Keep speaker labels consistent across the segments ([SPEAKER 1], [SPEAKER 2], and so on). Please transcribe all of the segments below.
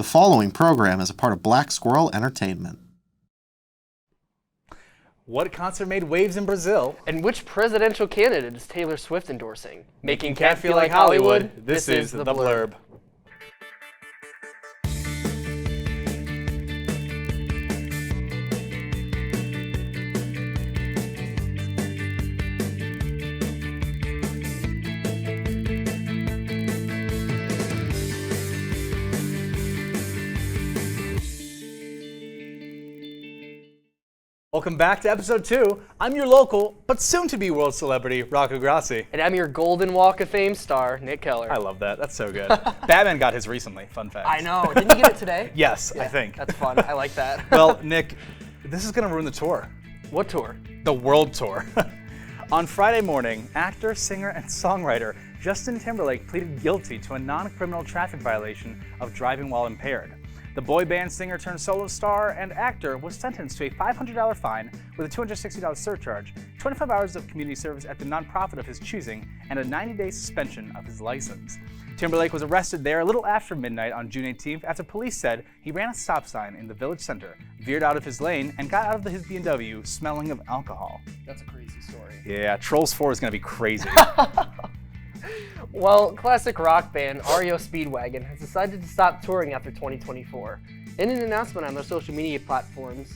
[SPEAKER 1] The following program is a part of Black Squirrel Entertainment.
[SPEAKER 2] What concert made waves in Brazil?
[SPEAKER 3] And which presidential candidate is Taylor Swift endorsing?
[SPEAKER 2] Making Cat Feel Like Hollywood. This is The Blurb. Welcome back to episode 2. I'm your local, but soon-to-be world celebrity, Rocco Grassi.
[SPEAKER 3] And I'm your Golden Walk of Fame star, Nick Keller.
[SPEAKER 2] I love that. That's so good. Batman got his recently. Fun fact.
[SPEAKER 3] I know. Didn't you get it today?
[SPEAKER 2] Yes,
[SPEAKER 3] Yeah,
[SPEAKER 2] I think.
[SPEAKER 3] That's fun. I like that.
[SPEAKER 2] Well, Nick, this is going to ruin the tour.
[SPEAKER 3] What tour?
[SPEAKER 2] The world tour. On Friday morning, actor, singer, and songwriter Justin Timberlake pleaded guilty to a non-criminal traffic violation of driving while impaired. The boy band singer turned solo star and actor was sentenced to a $500 fine with a $260 surcharge, 25 hours of community service at the nonprofit of his choosing, and a 90-day suspension of his license. Timberlake was arrested there a little after midnight on June 18th after police said he ran a stop sign in the village center, veered out of his lane, and got out of his BMW smelling of alcohol.
[SPEAKER 3] That's a crazy story.
[SPEAKER 2] Yeah, Trolls 4 is going to be crazy.
[SPEAKER 3] Well, classic rock band REO Speedwagon has decided to stop touring after 2024. In an announcement on their social media platforms,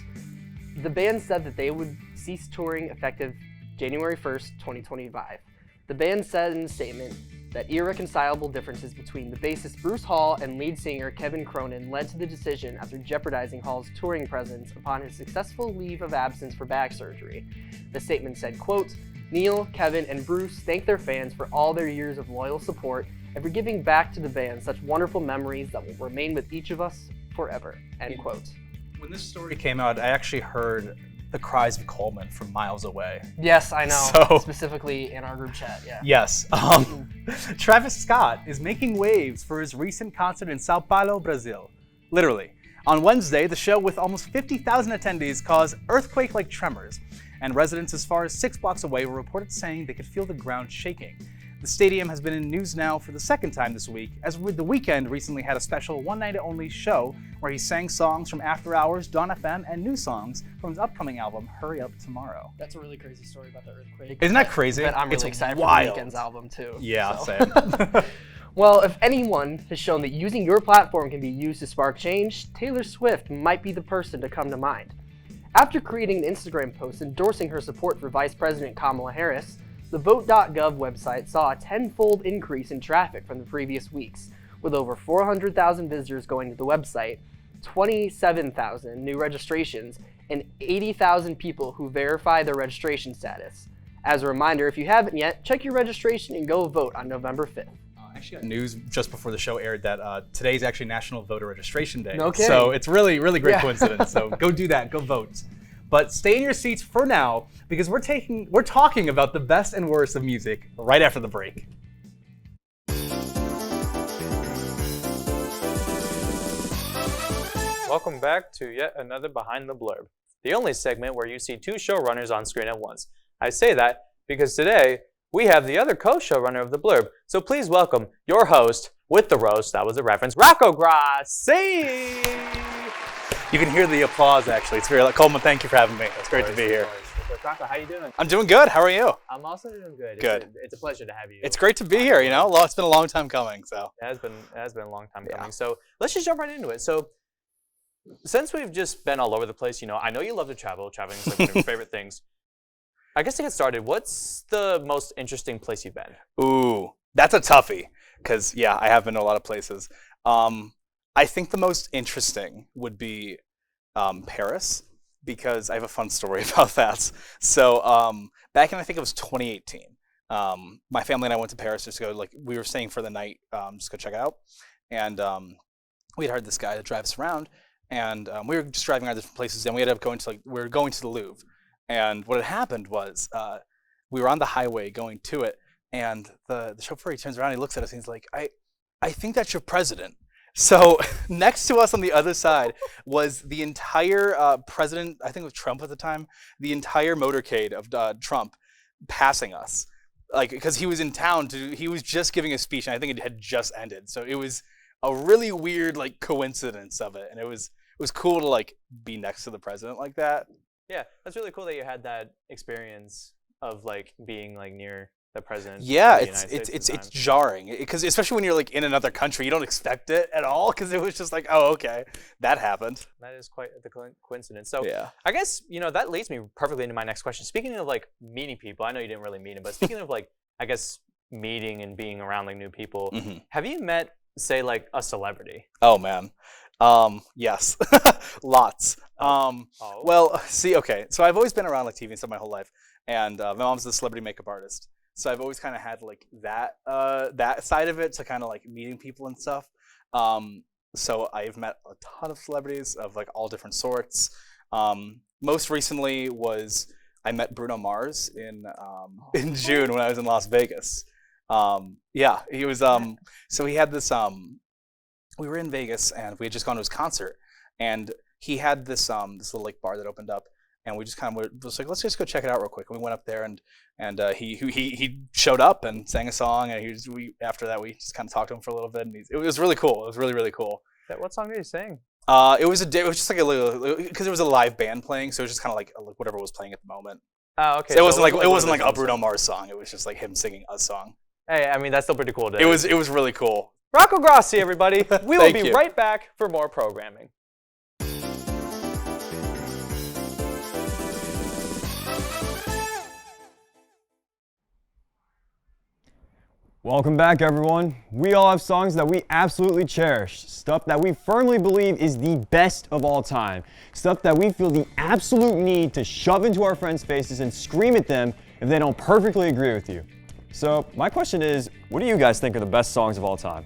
[SPEAKER 3] the band said that they would cease touring effective January 1st, 2025. The band said in a statement that irreconcilable differences between the bassist Bruce Hall and lead singer Kevin Cronin led to the decision after jeopardizing Hall's touring presence upon his successful leave of absence for back surgery. The statement said, quote, "Neil, Kevin, and Bruce thank their fans for all their years of loyal support and for giving back to the band such wonderful memories that will remain with each of us forever." End quote.
[SPEAKER 2] When this story came out, I actually heard the cries of Coleman from miles away.
[SPEAKER 3] Yes, I know.
[SPEAKER 2] So-
[SPEAKER 3] Specifically in our group chat, yeah.
[SPEAKER 2] Yes. Travis Scott is making waves for his recent concert in Sao Paulo, Brazil. Literally. On Wednesday, the show with almost 50,000 attendees caused earthquake-like tremors, and residents as far as 6 blocks away were reported saying they could feel the ground shaking. The stadium has been in news now for the second time this week, as The Weeknd recently had a special one-night-only show where he sang songs from After Hours, Dawn FM, and new songs from his upcoming album, Hurry Up Tomorrow.
[SPEAKER 3] That's a really crazy story about the earthquake.
[SPEAKER 2] Isn't that crazy?
[SPEAKER 3] But I'm really
[SPEAKER 2] It's
[SPEAKER 3] excited
[SPEAKER 2] wild.
[SPEAKER 3] for the Weeknd's album too.
[SPEAKER 2] Yeah,
[SPEAKER 3] so.
[SPEAKER 2] same.
[SPEAKER 3] Well, if anyone has shown that using your platform can be used to spark change, Taylor Swift might be the person to come to mind. After creating an Instagram post endorsing her support for Vice President Kamala Harris, the Vote.gov website saw a tenfold increase in traffic from the previous weeks, with over 400,000 visitors going to the website, 27,000 new registrations, and 80,000 people who verify their registration status. As a reminder, if you haven't yet, check your registration and go vote on November 5th.
[SPEAKER 2] I actually got news just before the show aired that today's actually National Voter Registration Day.
[SPEAKER 3] No kidding.
[SPEAKER 2] So it's really, really great
[SPEAKER 3] Yeah.
[SPEAKER 2] coincidence. So go do that, go vote. But stay in your seats for now because we're talking about the best and worst of music right after the break.
[SPEAKER 4] Welcome back to yet another Behind the Blurb, the only segment where you see two showrunners on screen at once. I say that because today we have the other co-showrunner of the Blurb, so please welcome your host with the roast, that was a reference, Rocco Grassi!
[SPEAKER 2] You can hear the applause actually. It's very Coleman, thank you for having me. It's great to be here.
[SPEAKER 4] Rocco, how you doing?
[SPEAKER 2] I'm doing good. How are you?
[SPEAKER 4] I'm also doing good.
[SPEAKER 2] Good.
[SPEAKER 4] It's a pleasure to have you.
[SPEAKER 2] It's great to be here, you know? It's been a long time coming, so.
[SPEAKER 4] It has been a long time
[SPEAKER 2] Yeah.
[SPEAKER 4] coming. So let's just jump right into it. So since we've just been all over the place, you know, I know you love to travel. Traveling is like one of your favorite things. I guess to get started, what's the most interesting place you've been?
[SPEAKER 2] Ooh, that's a toughie, because yeah, I have been to a lot of places. I think the most interesting would be Paris, because I have a fun story about that. So back in, I think it was 2018, my family and I went to Paris just to go, we were staying for the night, just go check it out. And we had hired this guy to drive us around, and we were just driving around different places, and we ended up going to, we were going to the Louvre. And what had happened was we were on the highway going to it, and the chauffeur, he turns around, he looks at us, and he's like, I think that's your president. So next to us on the other side was the entire president, I think it was Trump at the time, the entire motorcade of Trump passing us. Because he was in town, he was just giving a speech, and I think it had just ended. So it was a really weird like coincidence of it, and it was cool to like be next to the president like that.
[SPEAKER 4] Yeah, that's really cool that you had that experience of like being like near the president.
[SPEAKER 2] Yeah,
[SPEAKER 4] of the United States at the
[SPEAKER 2] it's
[SPEAKER 4] time.
[SPEAKER 2] jarring because especially when you're like in another country, you don't expect it at all because it was just like, oh, okay, that happened.
[SPEAKER 4] That is quite the coincidence. So
[SPEAKER 2] Yeah.
[SPEAKER 4] I guess that leads me perfectly into my next question. Speaking of like meeting people, I know you didn't really meet him, but speaking of like I guess meeting and being around like new people, have you met say like a celebrity?
[SPEAKER 2] Oh man, yes, lots. Well, see, okay, so I've always been around like TV and stuff my whole life, and my mom's a celebrity makeup artist. So I've always kind of had like that side of it to kind of like meeting people and stuff. So I've met a ton of celebrities of like all different sorts. Most recently was I met Bruno Mars in June when I was in Las Vegas. Yeah, he was so he had this we were in Vegas and we had just gone to his concert, and he had this this little like bar that opened up. And we just kind of was like, let's just go check it out real quick. And we went up there, and he showed up and sang a song, and after that we just kind of talked to him for a little bit, and it was really cool. It was really, really cool.
[SPEAKER 4] What song did he sing?
[SPEAKER 2] It was just like a little, because it was a live band playing, so it was just kind of like whatever was playing at the moment.
[SPEAKER 4] Oh, okay.
[SPEAKER 2] So it wasn't like a Bruno Mars song. It was just like him singing a song.
[SPEAKER 4] Hey, I mean that's still pretty cool.
[SPEAKER 2] It was really cool.
[SPEAKER 4] Rocco Grossi, everybody. We will
[SPEAKER 2] Thank
[SPEAKER 4] be
[SPEAKER 2] you.
[SPEAKER 4] right back for more programming.
[SPEAKER 5] Welcome back, everyone. We all have songs that we absolutely cherish, stuff that we firmly believe is the best of all time, stuff that we feel the absolute need to shove into our friends' faces and scream at them if they don't perfectly agree with you. So my question is, what do you guys think are the best songs of all time?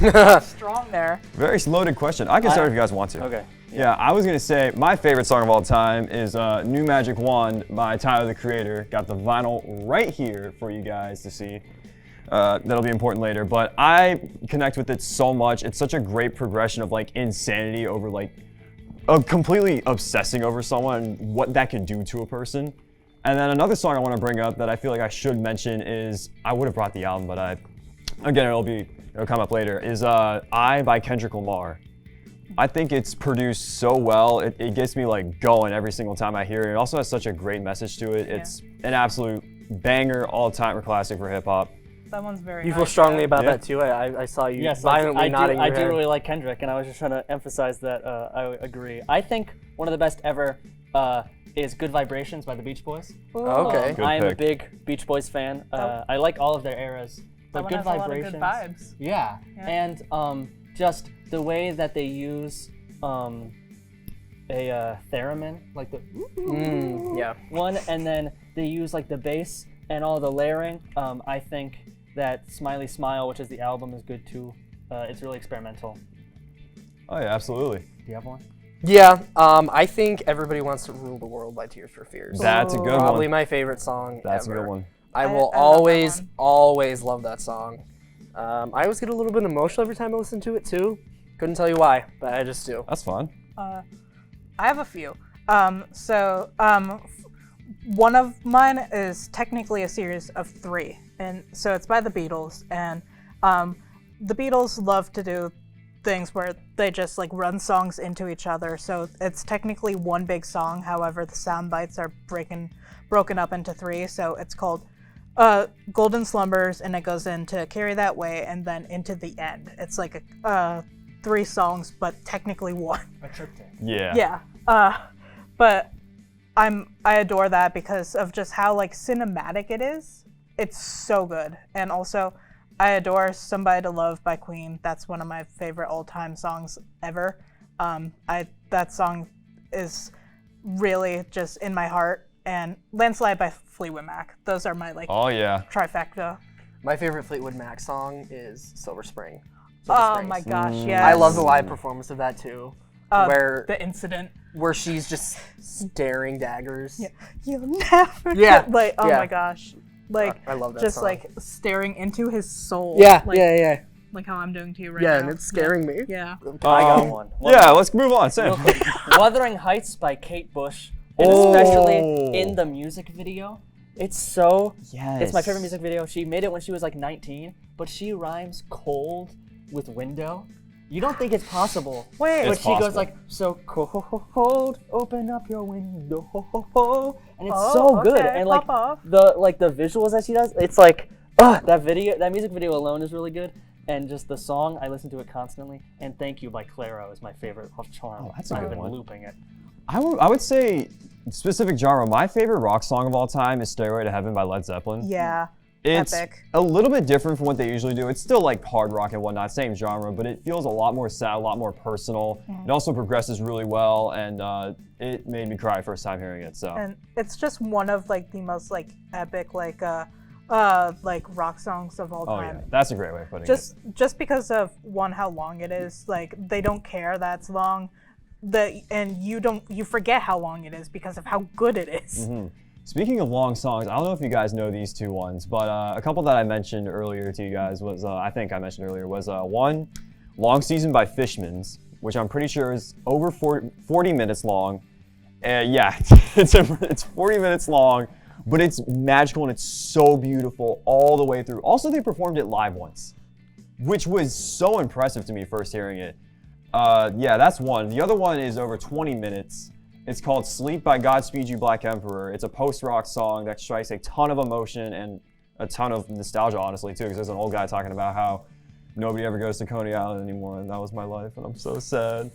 [SPEAKER 6] Wow, strong there.
[SPEAKER 5] Very loaded question. I can start if you guys want to.
[SPEAKER 6] Okay.
[SPEAKER 5] Yeah, I was gonna say my favorite song of all time is New Magic Wand by Tyler, the Creator. Got the vinyl right here for you guys to see. That'll be important later, but I connect with it so much. It's such a great progression of like insanity over like completely obsessing over someone and what that can do to a person. And then another song I want to bring up that I feel like I should mention is, I would have brought the album, but it'll come up later, is I by Kendrick Lamar. I think it's produced so well. It gets me like going every single time I hear it. It also has such a great message to it. It's an absolute banger, all-time classic for hip-hop.
[SPEAKER 6] That one's very
[SPEAKER 3] You
[SPEAKER 6] nice.
[SPEAKER 3] feel strongly
[SPEAKER 6] Yeah.
[SPEAKER 3] about that too? I saw you
[SPEAKER 7] Yes,
[SPEAKER 3] violently nodding
[SPEAKER 7] I
[SPEAKER 3] your
[SPEAKER 7] do
[SPEAKER 3] head.
[SPEAKER 7] really like Kendrick, and I was just trying to emphasize that I agree. I think one of the best ever is Good Vibrations by the Beach Boys.
[SPEAKER 3] Okay.
[SPEAKER 5] Good
[SPEAKER 7] I am a
[SPEAKER 5] pick.
[SPEAKER 7] big Beach Boys fan. I like all of their eras.
[SPEAKER 6] That
[SPEAKER 7] But
[SPEAKER 6] one
[SPEAKER 7] Good
[SPEAKER 6] has a lot of
[SPEAKER 7] Vibrations.
[SPEAKER 6] good vibes.
[SPEAKER 7] Yeah.
[SPEAKER 6] Yeah.
[SPEAKER 7] And just the way that they use a theremin, like the
[SPEAKER 3] Yeah.
[SPEAKER 7] one, and then they use like the bass and all the layering. I think that Smiley Smile, which is the album, is good too. It's really experimental.
[SPEAKER 5] Oh yeah, absolutely.
[SPEAKER 7] Do you have one?
[SPEAKER 3] Yeah. I think Everybody Wants to Rule the World by Tears for Fears.
[SPEAKER 5] That's a good
[SPEAKER 3] Probably
[SPEAKER 5] one.
[SPEAKER 3] my favorite song
[SPEAKER 5] That's
[SPEAKER 3] ever.
[SPEAKER 5] a good one.
[SPEAKER 3] I will
[SPEAKER 6] I love that
[SPEAKER 3] always,
[SPEAKER 6] one.
[SPEAKER 3] always love that song. I always get a little bit emotional every time I listen to it too. Couldn't tell you why, but I just do.
[SPEAKER 5] That's fun.
[SPEAKER 6] I have a few. One of mine is technically a series of 3, and so it's by the Beatles. And the Beatles love to do things where they just like run songs into each other. So it's technically one big song. However, the sound bites are broken up into 3. So it's called Golden Slumbers, and it goes into Carry That Way, and then into the end. It's like 3 songs, but technically 1.
[SPEAKER 7] A triptych.
[SPEAKER 5] Yeah.
[SPEAKER 6] Yeah. But I adore that because of just how like cinematic it is. It's so good. And also I adore Somebody to Love by Queen. That's one of my favorite all-time songs ever. That song is really just in my heart. And Landslide by Fleetwood Mac. Those are my like
[SPEAKER 5] Oh yeah.
[SPEAKER 6] trifecta.
[SPEAKER 3] My favorite Fleetwood Mac song is Silver Spring.
[SPEAKER 6] Oh my gosh, yes.
[SPEAKER 3] I love the live performance of that too. Where
[SPEAKER 6] the incident.
[SPEAKER 3] where she's just staring daggers.
[SPEAKER 6] Yeah. You'll never
[SPEAKER 3] Yeah,
[SPEAKER 6] get, like oh
[SPEAKER 3] yeah.
[SPEAKER 6] my gosh. Like
[SPEAKER 3] I love that
[SPEAKER 6] just
[SPEAKER 3] song.
[SPEAKER 6] like staring into his soul.
[SPEAKER 3] Yeah,
[SPEAKER 6] like,
[SPEAKER 3] yeah.
[SPEAKER 6] like how I'm doing to you right
[SPEAKER 3] Yeah,
[SPEAKER 6] now.
[SPEAKER 3] and it's scaring me.
[SPEAKER 6] Yeah.
[SPEAKER 7] I got one.
[SPEAKER 5] Yeah, let's move on, Sam.
[SPEAKER 7] Real quick. Wuthering Heights by Kate Bush, and especially in the music video, It's so.
[SPEAKER 5] Yes.
[SPEAKER 7] It's my favorite music video. She made it when she was like 19, but she rhymes cold with window. You don't think it's possible.
[SPEAKER 6] Wait.
[SPEAKER 7] But
[SPEAKER 5] It's
[SPEAKER 7] she goes
[SPEAKER 5] possible.
[SPEAKER 7] like, so cold, open up your window, and it's
[SPEAKER 6] Oh,
[SPEAKER 7] so good.
[SPEAKER 6] okay,
[SPEAKER 7] And like
[SPEAKER 6] pop off.
[SPEAKER 7] the visuals that she does, it's like, that music video alone is really good. And just the song, I listen to it constantly. And Thank You by Clairo is my favorite of Charm.
[SPEAKER 5] Oh, that's a
[SPEAKER 7] I've
[SPEAKER 5] good
[SPEAKER 7] been
[SPEAKER 5] one.
[SPEAKER 7] looping it.
[SPEAKER 5] I would say, specific genre, my favorite rock song of all time is Stairway to Heaven by Led Zeppelin.
[SPEAKER 6] Yeah.
[SPEAKER 5] It's
[SPEAKER 6] Epic.
[SPEAKER 5] a little bit different from what they usually do. It's still like hard rock and whatnot, same genre, but it feels a lot more sad, a lot more personal. It also progresses really well, and it made me cry first time hearing it. So
[SPEAKER 6] And it's just one of like the most like epic like rock songs of all
[SPEAKER 5] oh yeah,
[SPEAKER 6] time.
[SPEAKER 5] that's a great way of putting it.
[SPEAKER 6] Just because of one, how long it is. Like they don't care that it's long. And you forget how long it is because of how good it is.
[SPEAKER 5] Speaking of long songs, I don't know if you guys know these two ones, but a couple that I mentioned earlier to you guys was, I think I mentioned earlier, was one, Long Season by Fishmans, which I'm pretty sure is over 40 minutes long. Yeah, it's 40 minutes long, but it's magical and it's so beautiful all the way through. Also, they performed it live once, which was so impressive to me first hearing it. Yeah, that's one. The other one is over 20 minutes. It's called Sleep by Godspeed You Black Emperor. It's a post-rock song that strikes a ton of emotion and a ton of nostalgia, honestly, too, because there's an old guy talking about how nobody ever goes to Coney Island anymore, and that was my life, and I'm so sad.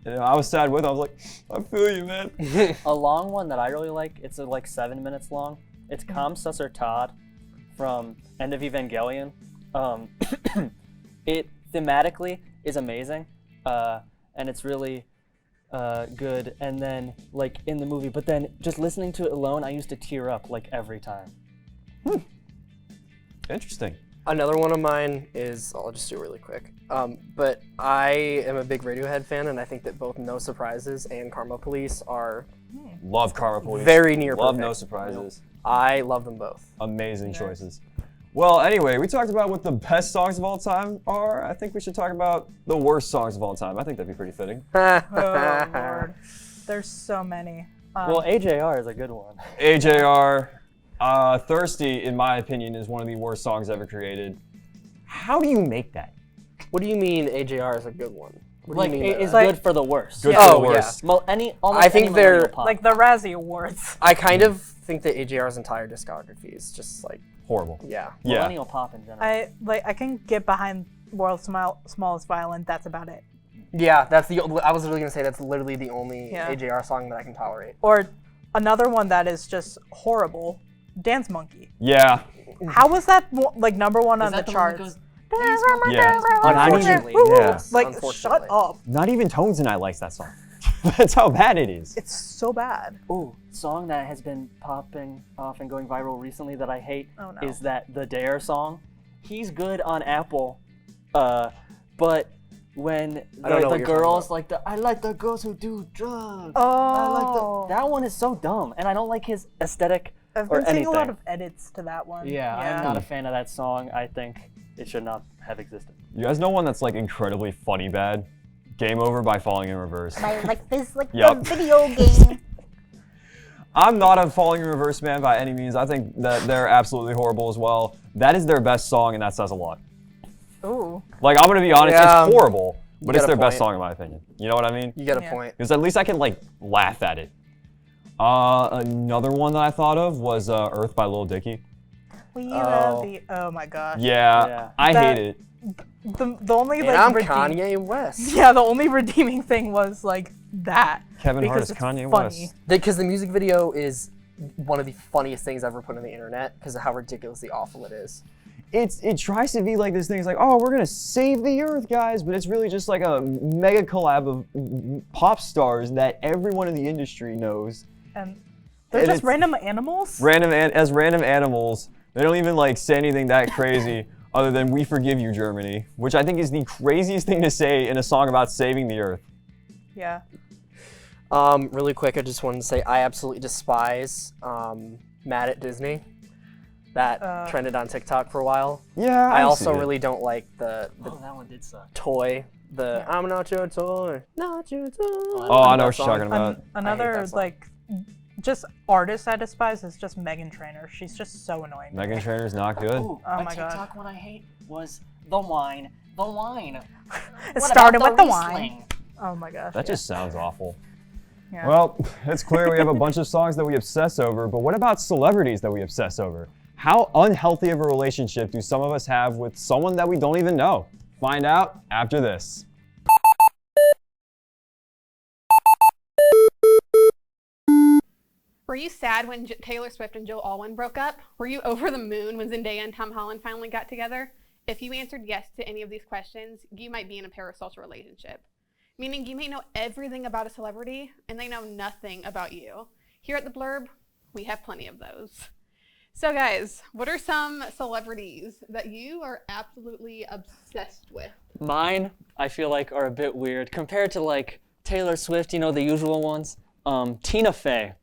[SPEAKER 5] And I was sad with him. I was like, I feel you, man.
[SPEAKER 7] A long one that I really like, it's like 7 minutes long. It's Kam Susser Todd from End of Evangelion. It thematically is amazing, and it's really good. And then like in the movie, but then just listening to it alone, I used to tear up like every time.
[SPEAKER 5] Interesting.
[SPEAKER 3] Another one of mine is, I'll just do it really quick. But I am a big Radiohead fan, and I think that both No Surprises and Karma Police are
[SPEAKER 5] Love Karma Police.
[SPEAKER 3] very near
[SPEAKER 5] Love
[SPEAKER 3] perfect.
[SPEAKER 5] No Surprises.
[SPEAKER 3] I love them both.
[SPEAKER 5] Amazing choices. Well, anyway, we talked about what the best songs of all time are. I think we should talk about the worst songs of all time. I think that'd be pretty fitting.
[SPEAKER 6] Oh Lord, there's so many.
[SPEAKER 7] Well, AJR is a good one.
[SPEAKER 5] AJR, Thirsty, in my opinion, is one of the worst songs ever created. How do you make that?
[SPEAKER 3] What do you mean AJR is a good one? What
[SPEAKER 7] Like
[SPEAKER 3] do you mean?
[SPEAKER 7] it is
[SPEAKER 3] by that?
[SPEAKER 7] good for the worst.
[SPEAKER 5] Good
[SPEAKER 6] Yeah.
[SPEAKER 5] for
[SPEAKER 3] Oh,
[SPEAKER 5] the
[SPEAKER 3] yeah.
[SPEAKER 5] worst.
[SPEAKER 7] Well, almost
[SPEAKER 3] I think
[SPEAKER 7] any millennial
[SPEAKER 3] they're,
[SPEAKER 7] pop.
[SPEAKER 6] Like the Razzie Awards.
[SPEAKER 3] I kind of think that AJR's entire discography is just like,
[SPEAKER 5] Horrible.
[SPEAKER 3] yeah.
[SPEAKER 5] Yeah.
[SPEAKER 7] millennial pop in general.
[SPEAKER 6] I can get behind World's Smallest Violin. That's about it.
[SPEAKER 3] Yeah, I was literally gonna say that's literally the only
[SPEAKER 6] Yeah.
[SPEAKER 3] AJR song that I can tolerate.
[SPEAKER 6] Or another one that is just horrible, Dance Monkey.
[SPEAKER 5] Yeah.
[SPEAKER 6] How was that like number one on the
[SPEAKER 7] that the one that
[SPEAKER 6] charts?
[SPEAKER 7] goes,
[SPEAKER 5] Yeah.
[SPEAKER 7] Unfortunately,
[SPEAKER 5] Yeah.
[SPEAKER 6] Like,
[SPEAKER 3] Unfortunately.
[SPEAKER 6] shut up.
[SPEAKER 5] Not even Tones and I likes that song. That's how bad it is.
[SPEAKER 6] It's so bad.
[SPEAKER 7] Ooh, song that has been popping off and going viral recently that I hate
[SPEAKER 6] Oh, no.
[SPEAKER 7] is that The Dare song. He's good on Apple, but when
[SPEAKER 3] I don't know
[SPEAKER 7] the
[SPEAKER 3] what you're talking
[SPEAKER 7] girls
[SPEAKER 3] about.
[SPEAKER 7] I like the girls who do drugs.
[SPEAKER 6] Oh,
[SPEAKER 7] That one is so dumb, and I don't like his aesthetic
[SPEAKER 6] I've
[SPEAKER 7] or
[SPEAKER 6] been seeing
[SPEAKER 7] anything.
[SPEAKER 6] a lot of edits to that one.
[SPEAKER 7] Yeah, I'm not a fan of that song. I think it should not have existed.
[SPEAKER 5] You guys know one that's like incredibly funny bad? Game Over by Falling in Reverse.
[SPEAKER 8] Like this, like
[SPEAKER 5] Yup.
[SPEAKER 8] the video game.
[SPEAKER 5] I'm not a Falling in Reverse man by any means. I think that they're absolutely horrible as well. That is their best song, and that says a lot.
[SPEAKER 6] Ooh.
[SPEAKER 5] Like, I'm gonna be honest,
[SPEAKER 3] Yeah.
[SPEAKER 5] it's horrible, but it's
[SPEAKER 3] got a
[SPEAKER 5] their best
[SPEAKER 3] point.
[SPEAKER 5] song in my opinion. You know what I mean?
[SPEAKER 3] You got a
[SPEAKER 6] Yeah.
[SPEAKER 3] point.
[SPEAKER 5] Because at least I can like laugh at it. Another one that I thought of was Earth by Lil Dicky.
[SPEAKER 6] We
[SPEAKER 3] Oh.
[SPEAKER 6] love the. Oh my gosh.
[SPEAKER 5] Yeah,
[SPEAKER 7] Yeah.
[SPEAKER 5] I
[SPEAKER 6] That-
[SPEAKER 5] hate it.
[SPEAKER 6] The only
[SPEAKER 3] And
[SPEAKER 6] like
[SPEAKER 3] I'm
[SPEAKER 6] redeem-
[SPEAKER 3] Kanye West.
[SPEAKER 6] Yeah, the only redeeming thing was like that.
[SPEAKER 5] Kevin Hart
[SPEAKER 6] because
[SPEAKER 5] is
[SPEAKER 6] it's
[SPEAKER 5] Kanye
[SPEAKER 6] funny.
[SPEAKER 5] West.
[SPEAKER 3] Because the music video is one of the funniest things ever put on the internet because of how ridiculously awful it is.
[SPEAKER 5] It tries to be like this thing. It's like, oh, we're gonna save the earth, guys, but it's really just like a mega collab of pop stars that everyone in the industry knows.
[SPEAKER 6] And they're
[SPEAKER 5] And
[SPEAKER 6] just
[SPEAKER 5] it's-
[SPEAKER 6] random animals.
[SPEAKER 5] Random animals. They don't even like say anything that crazy other than "We forgive you, Germany," which I think is the craziest thing to say in a song about saving the earth.
[SPEAKER 6] Yeah.
[SPEAKER 3] Really quick, I just wanted to say I absolutely despise Mad at Disney. That trended on TikTok for a while.
[SPEAKER 5] Yeah,
[SPEAKER 3] I
[SPEAKER 5] see
[SPEAKER 3] also
[SPEAKER 5] it.
[SPEAKER 3] really don't like the
[SPEAKER 7] Oh, that one did suck.
[SPEAKER 3] toy. I'm not your toy, not your toy.
[SPEAKER 5] Oh, I know what you're talking about.
[SPEAKER 3] I hate
[SPEAKER 6] Another
[SPEAKER 3] that song.
[SPEAKER 6] like just artist I despise is just Meghan Trainor. She's just so annoying.
[SPEAKER 5] Meghan Trainor's not good.
[SPEAKER 7] Ooh,
[SPEAKER 6] Oh
[SPEAKER 7] a
[SPEAKER 6] my God.
[SPEAKER 7] TikTok one I hate was the wine. The wine.
[SPEAKER 6] It
[SPEAKER 7] What
[SPEAKER 6] started
[SPEAKER 7] about
[SPEAKER 6] with the
[SPEAKER 7] Riesling?
[SPEAKER 6] wine. Oh my gosh.
[SPEAKER 5] That just sounds awful.
[SPEAKER 6] Yeah.
[SPEAKER 5] Well, it's clear we have a bunch of songs that we obsess over, but what about celebrities that we obsess over? How unhealthy of a relationship do some of us have with someone that we don't even know? Find out after this.
[SPEAKER 9] Were you sad when Taylor Swift and Joe Alwyn broke up? Were you over the moon when Zendaya and Tom Holland finally got together? If you answered yes to any of these questions, you might be in a parasocial relationship. Meaning you may know everything about a celebrity and they know nothing about you. Here at the Blurb, we have plenty of those. So guys, what are some celebrities that you are absolutely obsessed with?
[SPEAKER 7] Mine, I feel like, are a bit weird compared to like Taylor Swift, you know, the usual ones. Tina Fey.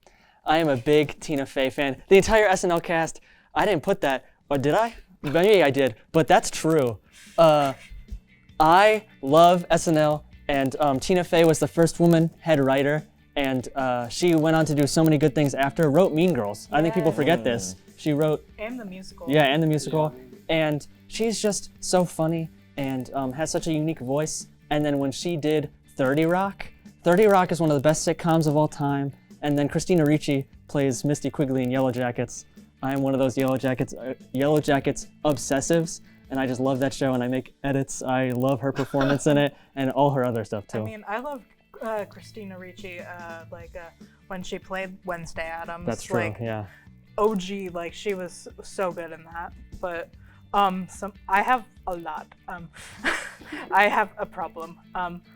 [SPEAKER 7] I am a big Tina Fey fan. The entire SNL cast, I didn't put that, or did I? Maybe I did, but that's true. I love SNL, and Tina Fey was the first woman head writer, and she went on to do so many good things after. Wrote Mean Girls. I think people forget this. She wrote...
[SPEAKER 6] And the musical.
[SPEAKER 7] Yeah, and the musical. And she's just so funny and has such a unique voice. And then when she did 30 Rock is one of the best sitcoms of all time. And then Christina Ricci plays Misty Quigley in Yellow Jackets. I am one of those Yellow Jackets obsessives, and I just love that show, and I make edits. I love her performance in it, and all her other stuff too.
[SPEAKER 6] I mean, I love Christina Ricci, when she played Wednesday Addams.
[SPEAKER 7] That's true,
[SPEAKER 6] like,
[SPEAKER 7] yeah.
[SPEAKER 6] OG, like she was so good in that. But I have a lot. I have a problem.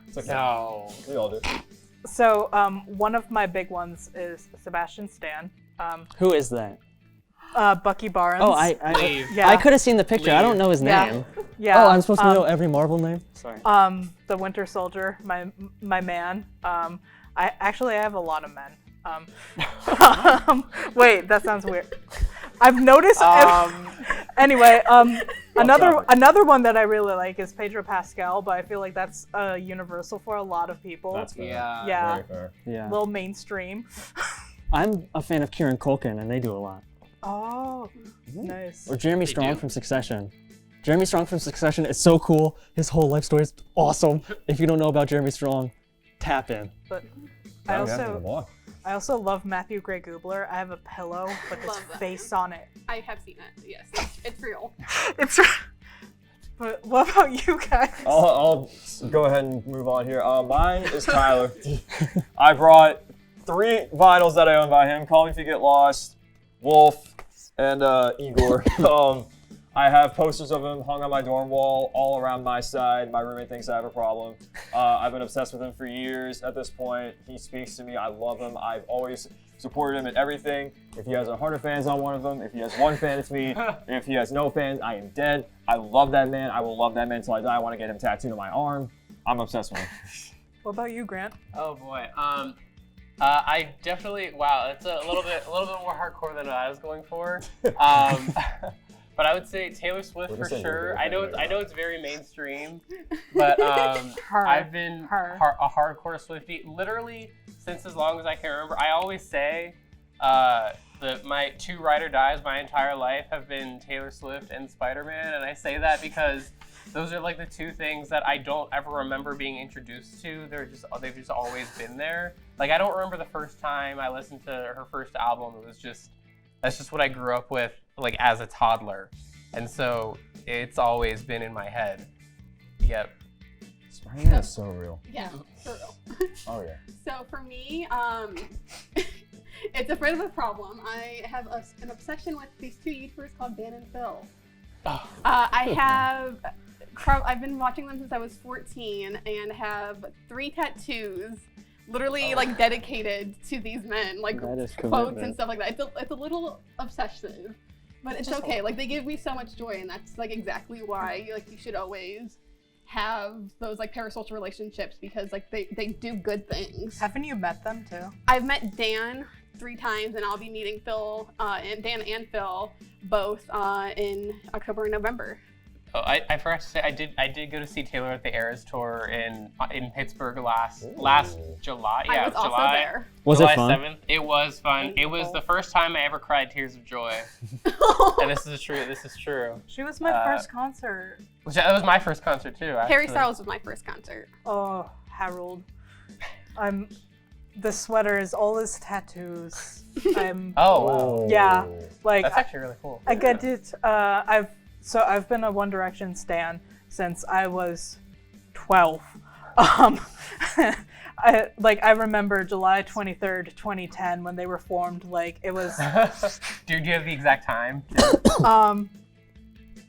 [SPEAKER 5] It's okay.
[SPEAKER 2] No.
[SPEAKER 5] We all do.
[SPEAKER 6] So one of my big ones is Sebastian Stan.
[SPEAKER 7] Who is that?
[SPEAKER 6] Bucky Barnes.
[SPEAKER 7] Oh, I could have seen the picture. I don't know his name.
[SPEAKER 6] Yeah.
[SPEAKER 7] Oh, I'm supposed to know every Marvel name? Sorry.
[SPEAKER 6] The Winter Soldier, my man. I have a lot of men. Wait, that sounds weird. I've noticed. Anyway, another one that I really like is Pedro Pascal, but I feel like that's universal for a lot of people.
[SPEAKER 5] That's fair.
[SPEAKER 6] Yeah.
[SPEAKER 5] Very fair.
[SPEAKER 7] Yeah.
[SPEAKER 6] A little mainstream.
[SPEAKER 7] I'm a fan of Kieran Culkin, and they do a lot.
[SPEAKER 6] Oh, nice.
[SPEAKER 7] Or Jeremy Strong from Succession. Jeremy Strong from Succession is so cool. His whole life story is awesome. If you don't know about Jeremy Strong, tap in.
[SPEAKER 6] But I also love Matthew Gray Gubler. I have a pillow with his face on it.
[SPEAKER 9] I have seen it, yes. It's real.
[SPEAKER 6] It's. But what about you guys?
[SPEAKER 5] I'll go ahead and move on here. Mine is Tyler. I brought 3 vinyls that I own by him. Call Me If You Get Lost, Wolf, and Igor. I have posters of him hung on my dorm wall all around my side. My roommate thinks I have a problem. I've been obsessed with him for years at this point. He speaks to me. I love him. I've always supported him in everything. If he has 100 fans on one of them, if he has 1 fan, it's me. If he has no fans, I am dead. I love that man. I will love that man until I die. I want to get him tattooed on my arm. I'm obsessed with him.
[SPEAKER 6] What about you, Grant?
[SPEAKER 10] Oh boy. I definitely, wow, it's a little bit more hardcore than I was going for. But I would say Taylor Swift for sure. I know it's very mainstream, but I've been a hardcore Swiftie literally since as long as I can remember. I always say my 2 ride or dies my entire life have been Taylor Swift and Spider-Man, and I say that because those are like the 2 things that I don't ever remember being introduced to. They've just always been there. Like I don't remember the first time I listened to her first album. That's just what I grew up with, like as a toddler, and so it's always been in my head. Yep.
[SPEAKER 5] Spider-Man is so real.
[SPEAKER 9] Yeah, for real.
[SPEAKER 5] Oh yeah.
[SPEAKER 9] So for me, it's a bit of a problem. I have an obsession with these 2 YouTubers called Dan and Phil. I've been watching them since I was 14 and have 3 tattoos literally like dedicated to these men, like quotes and stuff like that. It's a little obsessive, but it's okay. Like they give me so much joy, and that's like exactly why you should always have those like parasocial relationships, because like they do good things.
[SPEAKER 6] Haven't you met them too?
[SPEAKER 9] I've met Dan 3 times, and I'll be meeting Phil and Dan and Phil both in October and November.
[SPEAKER 10] Oh, I forgot to say I did go to see Taylor at the Eras tour in Pittsburgh last July.
[SPEAKER 9] I
[SPEAKER 10] Yeah,
[SPEAKER 9] was also
[SPEAKER 10] July.
[SPEAKER 9] there.
[SPEAKER 7] Was it
[SPEAKER 10] July
[SPEAKER 7] fun?
[SPEAKER 10] 7th. It was fun. It was the first time I ever cried tears of joy. And this is true. This is true.
[SPEAKER 6] She was my first concert.
[SPEAKER 10] That was my first concert too.
[SPEAKER 9] Harry
[SPEAKER 10] actually.
[SPEAKER 9] Styles was my first concert.
[SPEAKER 6] Oh, Harold. The sweater is all his tattoos.
[SPEAKER 10] Oh wow.
[SPEAKER 6] Yeah, like
[SPEAKER 10] That's actually really cool.
[SPEAKER 6] I get it. I've been a One Direction stan since I was 12. I remember July 23rd, 2010 when they were formed. Like it was.
[SPEAKER 10] Dude, do you have the exact time?
[SPEAKER 6] I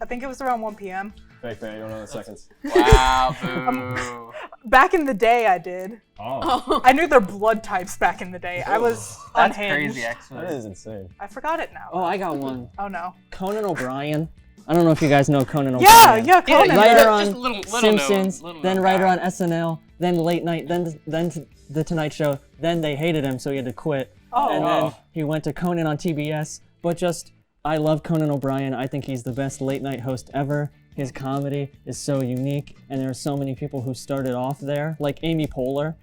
[SPEAKER 6] think it was around 1 p.m.
[SPEAKER 5] Fake fan, you don't know the seconds.
[SPEAKER 10] Wow, boo.
[SPEAKER 6] Back in the day, I did.
[SPEAKER 5] Oh,
[SPEAKER 6] I knew their blood types back in the day. I was
[SPEAKER 10] That's
[SPEAKER 6] unhinged.
[SPEAKER 10] crazy, actually.
[SPEAKER 5] that is insane.
[SPEAKER 6] I forgot it now.
[SPEAKER 7] Oh, I got one.
[SPEAKER 6] Oh no.
[SPEAKER 7] Conan O'Brien. I don't know if you guys know Conan
[SPEAKER 6] Yeah,
[SPEAKER 7] O'Brien.
[SPEAKER 6] yeah, Conan.
[SPEAKER 7] Writer
[SPEAKER 10] just
[SPEAKER 7] on
[SPEAKER 10] little
[SPEAKER 7] Simpsons,
[SPEAKER 10] known
[SPEAKER 7] then
[SPEAKER 10] guy.
[SPEAKER 7] writer on SNL, then Late Night, then The Tonight Show. Then they hated him, so he had to quit.
[SPEAKER 6] Oh.
[SPEAKER 7] And then he went to Conan on TBS. But I love Conan O'Brien. I think he's the best late night host ever. His comedy is so unique, and there are so many people who started off there. Like Amy Poehler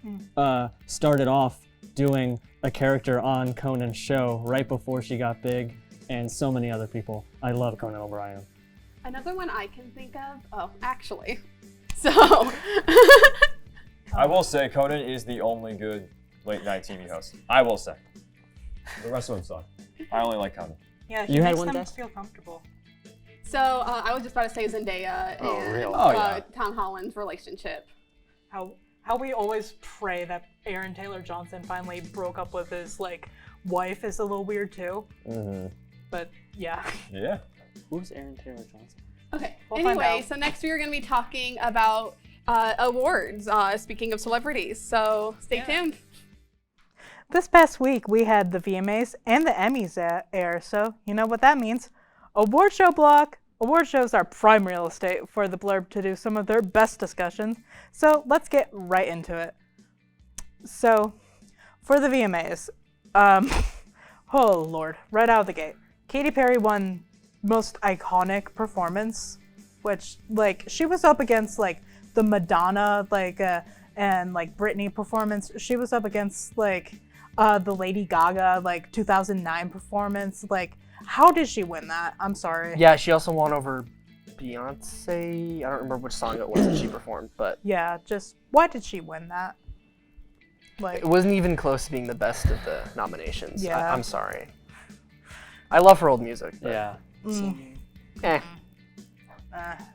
[SPEAKER 7] started off doing a character on Conan's show right before she got big, and so many other people. I love Conan O'Brien.
[SPEAKER 9] Another one I can think of. Oh, actually. So.
[SPEAKER 5] I will say Conan is the only good late night TV host. I will say. The rest of them suck. I only like Conan.
[SPEAKER 6] Yeah, he
[SPEAKER 7] You had
[SPEAKER 6] makes
[SPEAKER 7] one,
[SPEAKER 6] them
[SPEAKER 7] Des?
[SPEAKER 6] feel comfortable.
[SPEAKER 9] So I was just about to say Zendaya and
[SPEAKER 10] really?
[SPEAKER 5] Oh, yeah.
[SPEAKER 9] Tom Holland's relationship.
[SPEAKER 6] How we always pray that Aaron Taylor Johnson finally broke up with his wife is a little weird too.
[SPEAKER 5] Mm-hmm.
[SPEAKER 6] But yeah.
[SPEAKER 5] Yeah.
[SPEAKER 7] Who's Aaron Taylor Johnson?
[SPEAKER 9] Okay.
[SPEAKER 6] We'll find
[SPEAKER 9] Anyway,
[SPEAKER 6] out.
[SPEAKER 9] so next we're going to be talking about awards. Speaking of celebrities, so stay tuned.
[SPEAKER 6] This past week we had the VMAs and the Emmys air, so you know what that means. Award show block. Award shows are prime real estate for the Blurb to do some of their best discussions. So let's get right into it. So for the VMAs, oh Lord, right out of the gate, Katy Perry won most iconic performance, which she was up against the Madonna and Britney performance. She was up against the Lady Gaga 2009 performance. How did she win that? I'm sorry.
[SPEAKER 3] Yeah, she also won over Beyonce. I don't remember which song it was that she performed, but
[SPEAKER 6] Yeah, just why did she win that?
[SPEAKER 3] it wasn't even close to being the best of the nominations.
[SPEAKER 6] Yeah.
[SPEAKER 3] I'm sorry. I love her old music. But
[SPEAKER 7] Yeah.
[SPEAKER 3] Eh.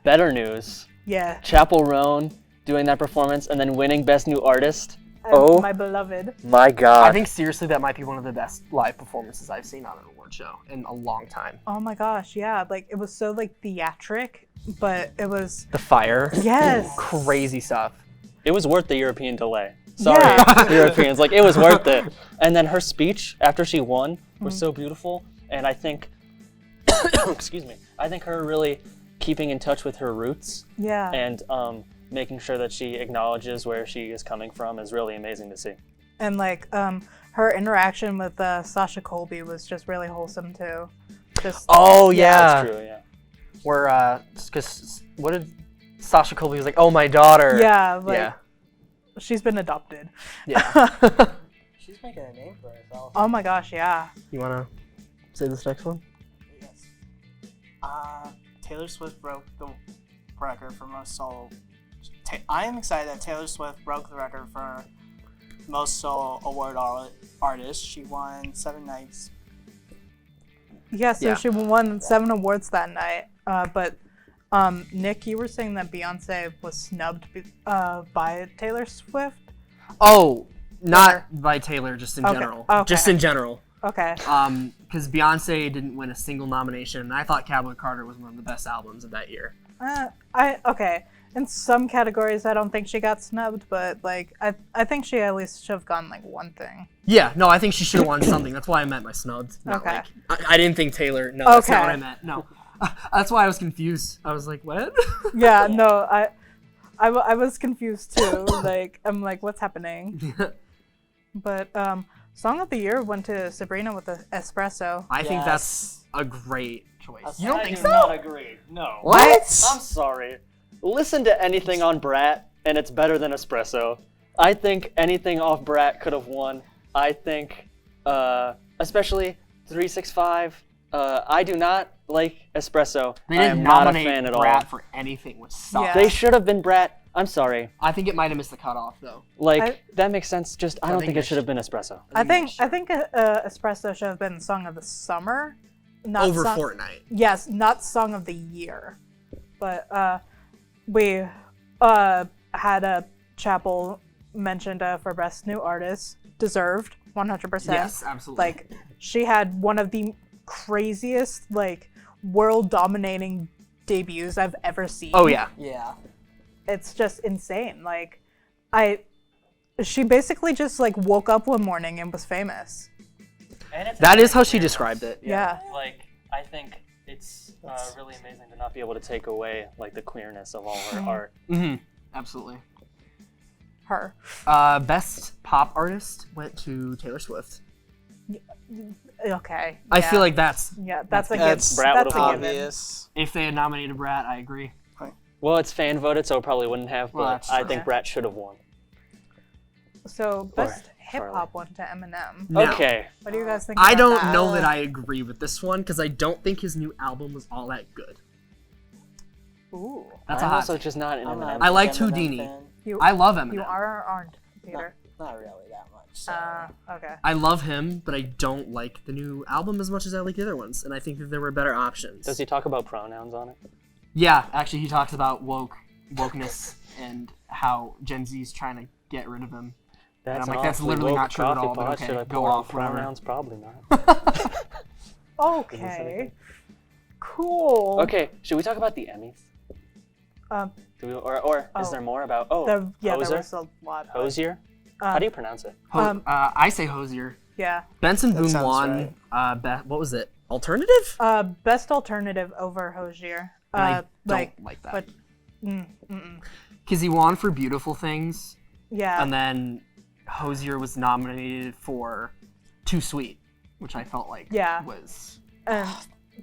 [SPEAKER 7] Better news.
[SPEAKER 6] Yeah.
[SPEAKER 7] Chappell Roan doing that performance and then winning Best New Artist. Oh.
[SPEAKER 6] My beloved.
[SPEAKER 7] My God.
[SPEAKER 3] I think seriously that might be one of the best live performances I've seen on an award show in a long time.
[SPEAKER 6] Oh my gosh, yeah. It was so theatric, but it was
[SPEAKER 3] The fire.
[SPEAKER 6] yes.
[SPEAKER 3] Crazy stuff.
[SPEAKER 7] It was worth the European delay. Sorry,
[SPEAKER 6] Yeah.
[SPEAKER 7] Europeans. It was worth it. And then her speech after she won was so beautiful. And I think, excuse me, I think her really keeping in touch with her roots
[SPEAKER 6] Yeah.
[SPEAKER 7] and making sure that she acknowledges where she is coming from is really amazing to see.
[SPEAKER 6] And her interaction with Sasha Colby was just really wholesome too. Just
[SPEAKER 3] Oh yeah.
[SPEAKER 7] That's true, yeah.
[SPEAKER 3] Where because what did Sasha Colby was like? Oh, my daughter.
[SPEAKER 6] yeah,
[SPEAKER 3] Yeah.
[SPEAKER 6] she's been adopted.
[SPEAKER 3] Yeah.
[SPEAKER 11] She's making a name for herself.
[SPEAKER 6] Oh my gosh, yeah.
[SPEAKER 3] You wanna say this next one?
[SPEAKER 11] Yes. Taylor Swift broke the record for most solo. I am excited that Taylor Swift broke the record for most solo award artist. She won 7 nights.
[SPEAKER 6] Yeah, so
[SPEAKER 3] Yeah.
[SPEAKER 6] she won 7 awards that night. But Nick, you were saying that Beyonce was snubbed by Taylor Swift?
[SPEAKER 3] Oh, not by Taylor, just in
[SPEAKER 6] Okay,
[SPEAKER 3] general.
[SPEAKER 6] okay.
[SPEAKER 3] Just in general.
[SPEAKER 6] Okay.
[SPEAKER 3] Because Beyonce didn't win a single nomination, and I thought Cowboy Carter was one of the best albums of that year.
[SPEAKER 6] Okay. In some categories, I don't think she got snubbed, but I think she at least should have gotten one thing.
[SPEAKER 3] Yeah, no, I think she should have won something. That's why I meant my snubbed. Not
[SPEAKER 6] Okay.
[SPEAKER 3] I didn't think Taylor. No, that's not
[SPEAKER 6] Okay.
[SPEAKER 3] what I meant. No, that's why I was confused. I was like, what?
[SPEAKER 6] Yeah, no, I was confused too. I'm like, what's happening? But Song of the Year went to Sabrina with the Espresso.
[SPEAKER 3] I think that's a great choice. You don't think
[SPEAKER 7] I
[SPEAKER 3] so?
[SPEAKER 7] do not agree. No.
[SPEAKER 3] What?
[SPEAKER 7] I'm sorry. Listen to anything on Brat, and it's better than Espresso. I think anything off Brat could have won. I think, especially 365. I do not like Espresso.
[SPEAKER 3] They
[SPEAKER 7] I
[SPEAKER 3] didn't
[SPEAKER 7] am not a
[SPEAKER 3] nominate
[SPEAKER 7] fan at
[SPEAKER 3] Brat
[SPEAKER 7] all.
[SPEAKER 3] for anything, which sucks.
[SPEAKER 6] Yeah.
[SPEAKER 7] They should have been Brat. I'm sorry.
[SPEAKER 3] I think it might have missed the cutoff though.
[SPEAKER 7] That makes sense. Just I don't think it should have been Espresso.
[SPEAKER 6] I think Espresso should have been Song of the Summer, not
[SPEAKER 3] Over
[SPEAKER 6] song,
[SPEAKER 3] Fortnite.
[SPEAKER 6] Yes, not Song of the Year. But we had a Chapel mentioned for Best New Artist, deserved 100%.
[SPEAKER 3] Yes, absolutely.
[SPEAKER 6] Like she had one of the craziest, like, world-dominating debuts I've ever seen.
[SPEAKER 3] Oh yeah. Yeah.
[SPEAKER 6] It's just insane. Like, she basically just like woke up one morning and was famous.
[SPEAKER 3] That is how she described it.
[SPEAKER 6] Yeah.
[SPEAKER 7] Like, I think it's really amazing to not be able to take away like the queerness of all her art.
[SPEAKER 3] Mm-hmm. Absolutely.
[SPEAKER 6] Her.
[SPEAKER 3] Best pop artist went to Taylor Swift.
[SPEAKER 6] Okay.
[SPEAKER 3] I
[SPEAKER 6] yeah.
[SPEAKER 3] feel like that's
[SPEAKER 6] a given. That's
[SPEAKER 7] Brat
[SPEAKER 6] a
[SPEAKER 7] would've won.
[SPEAKER 6] given.
[SPEAKER 3] if they had nominated Brat, I agree.
[SPEAKER 7] Well, it's fan voted, so it probably wouldn't have.
[SPEAKER 3] Well,
[SPEAKER 7] But
[SPEAKER 3] that's
[SPEAKER 7] I
[SPEAKER 3] true.
[SPEAKER 7] think Brat should have won.
[SPEAKER 6] So best hip
[SPEAKER 7] Charlie.
[SPEAKER 6] hop went to Eminem.
[SPEAKER 3] Now,
[SPEAKER 7] Okay.
[SPEAKER 6] What do you guys think?
[SPEAKER 3] I
[SPEAKER 6] about
[SPEAKER 3] don't
[SPEAKER 6] that?
[SPEAKER 3] know that I agree with this one because I don't think his new album was all that good.
[SPEAKER 6] Ooh.
[SPEAKER 3] That's a
[SPEAKER 7] I'm
[SPEAKER 3] hot
[SPEAKER 7] also
[SPEAKER 3] take.
[SPEAKER 7] just not an Eminem.
[SPEAKER 3] I like
[SPEAKER 12] Eminem
[SPEAKER 3] Houdini.
[SPEAKER 12] fan.
[SPEAKER 6] You,
[SPEAKER 3] I love Eminem.
[SPEAKER 6] You are or aren't, Peter?
[SPEAKER 12] Not really that much. So.
[SPEAKER 6] Okay.
[SPEAKER 3] I love him, but I don't like the new album as much as I like the other ones, and I think that there were better options.
[SPEAKER 7] Does he talk about pronouns on it?
[SPEAKER 3] Yeah, actually, he talks about wokeness and how Gen Z's trying to get rid of him.
[SPEAKER 7] That's
[SPEAKER 3] I'm like,
[SPEAKER 7] an
[SPEAKER 3] that's
[SPEAKER 7] awfully
[SPEAKER 3] literally
[SPEAKER 7] woke
[SPEAKER 3] not true at
[SPEAKER 7] coffee
[SPEAKER 3] all, but
[SPEAKER 7] pot.
[SPEAKER 3] okay,
[SPEAKER 7] Should I
[SPEAKER 3] go
[SPEAKER 7] pour out
[SPEAKER 3] off, whatever.
[SPEAKER 7] pronouns? Probably not.
[SPEAKER 6] Okay. Cool.
[SPEAKER 7] Okay, should we talk about the Emmys? Do we, or is
[SPEAKER 6] oh.
[SPEAKER 7] there more about?
[SPEAKER 6] There
[SPEAKER 7] Hoser?
[SPEAKER 6] was a lot.
[SPEAKER 7] Hosier? How do you pronounce it?
[SPEAKER 3] I say Hosier.
[SPEAKER 6] Yeah.
[SPEAKER 3] Benson Boone
[SPEAKER 12] sounds
[SPEAKER 3] won. What was it? Alternative?
[SPEAKER 6] Best alternative over Hosier.
[SPEAKER 3] And I don't like that. Because he won for Beautiful Things,
[SPEAKER 6] Yeah.
[SPEAKER 3] and then Hosier was nominated for Too Sweet, which I felt like was.
[SPEAKER 6] And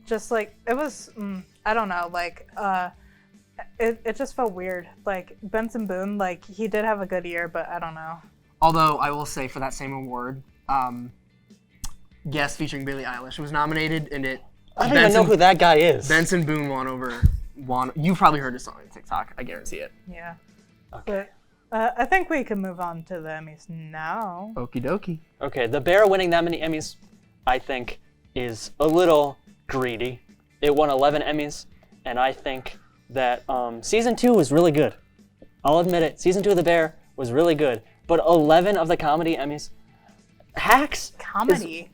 [SPEAKER 6] just like it was, I don't know, like it just felt weird. Like Benson Boone, like he did have a good year, but I don't know.
[SPEAKER 3] Although I will say for that same award, Guest featuring Billie Eilish was nominated, and it.
[SPEAKER 7] I don't even know who that guy is.
[SPEAKER 3] Benson Boone won. You've probably heard his song on TikTok. I guarantee it.
[SPEAKER 6] Yeah.
[SPEAKER 7] Okay.
[SPEAKER 6] But I think we can move on to the Emmys now.
[SPEAKER 3] Okie dokie.
[SPEAKER 7] Okay, The Bear winning that many Emmys, I think, is a little greedy. It won 11 Emmys, and I think that season 2 was really good. I'll admit it. Season 2 of The Bear was really good, but 11 of the comedy Emmys, Hacks.
[SPEAKER 6] Comedy.